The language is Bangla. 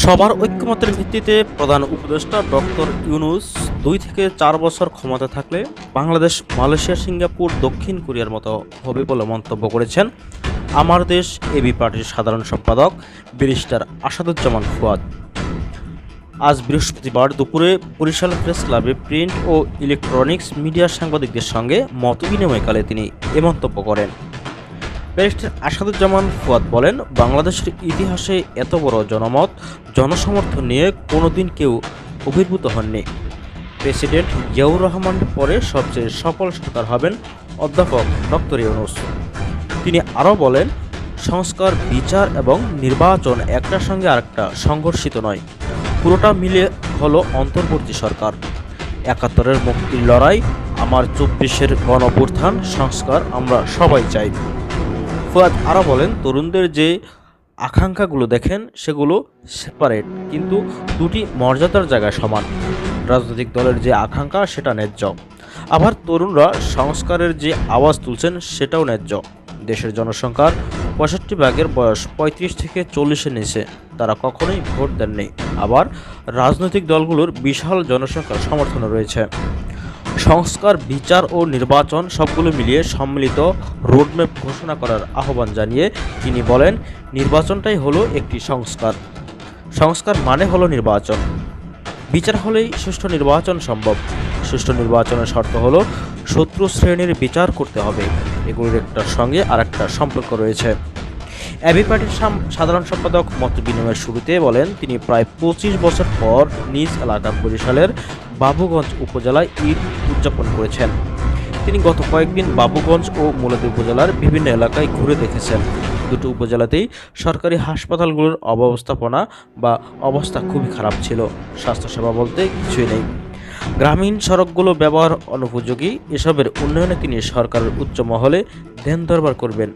সবার ঐক্যমতের ভিত্তিতে প্রধান উপদেষ্টা ডক্টর ইউনূস ২ থেকে ৪ বছর ক্ষমতা থাকলে বাংলাদেশ, মালয়েশিয়া, সিঙ্গাপুর, দক্ষিণ কোরিয়ার মতো হবে বলে মন্তব্য করেছেন আমার দেশ এবি পার্টির সাধারণ সম্পাদক ব্যারিস্টার আসাদুজ্জামান ফুয়াদ। আজ বৃহস্পতিবার দুপুরে বরিশাল প্রেস ক্লাবে প্রিন্ট ও ইলেকট্রনিক্স মিডিয়ার সাংবাদিকদের সঙ্গে মতবিনিময়কালে তিনি এ মন্তব্য করেন। ব্যারিস্টার আসাদুজ্জামান ফুয়াদ বলেন, বাংলাদেশের ইতিহাসে এত বড় জনমত, জনসমর্থন নিয়ে কোনোদিন কেউ অভিভূত হননি। প্রেসিডেন্ট জিয়াউর রহমানের পরে সবচেয়ে সফল সরকার হবেন অধ্যাপক ডক্টর ইউনূস। তিনি আরও বলেন, সংস্কার, বিচার এবং নির্বাচন একটার সঙ্গে আরেকটা সংঘর্ষিত নয়, পুরোটা মিলে হলো অন্তর্বর্তী সরকার। ৭১-এর মুক্তির লড়াই, আমার ২৪-এর গণঅভ্যুত্থান, সংস্কার আমরা সবাই চাই। ফুয়াদ আরও বলেন, তরুণদের যে আকাঙ্ক্ষাগুলো দেখেন সেগুলো সেপারেট, কিন্তু দুটি মর্যাদার জায়গায় সমান। রাজনৈতিক দলের যে আকাঙ্ক্ষা সেটা ন্যায্য, আবার তরুণরা সংস্কারের যে আওয়াজ তুলছেন সেটাও ন্যায্য। দেশের জনসংখ্যার ৬৫% বয়স ৩৫ থেকে ৪০-এর নিচে, তারা কখনোই ভোট দেননি। আবার রাজনৈতিক দলগুলোর বিশাল জনসংখ্যার সমর্থন রয়েছে। সংস্কার, বিচার ও নির্বাচন সবগুলো মিলিয়ে সম্মিলিত রোডম্যাপ ঘোষণা করার আহ্বান জানিয়ে তিনি বলেন, নির্বাচনটাই হলো একটি সংস্কার। সংস্কার মানে হলো নির্বাচন। বিচার হলেই সুষ্ঠু নির্বাচন সম্ভব। সুষ্ঠু নির্বাচনের শর্ত হলো শত্রু শ্রেণীর বিচার করতে হবে। এগুলোর একটার সঙ্গে আরেকটা সম্পর্ক রয়েছে। এবি পার্টির সাধারণ সম্পাদক মত বিনিময়ের শুরুতে বলেন, তিনি প্রায় ২৫ বছর পর নিজ এলাকা বরিশালের বাবুগঞ্জ উপজেলায় ঈদ উদযাপন করেছেন। তিনি গত কয়েকদিন বাবুগঞ্জ ও মুলাদী উপজেলার বিভিন্ন এলাকায় ঘুরে দেখেছেন। দুটো উপজেলাতেই সরকারি হাসপাতালগুলোর অব্যবস্থাপনা বা অবস্থা খুবই খারাপ ছিল। স্বাস্থ্যসেবা বলতে কিছুই নেই। গ্রামীণ সড়কগুলো ব্যবহার অনুপযোগী। এসবের উন্নয়নে তিনি সরকারের উচ্চ মহলে ধ্যান দরবার করবেন।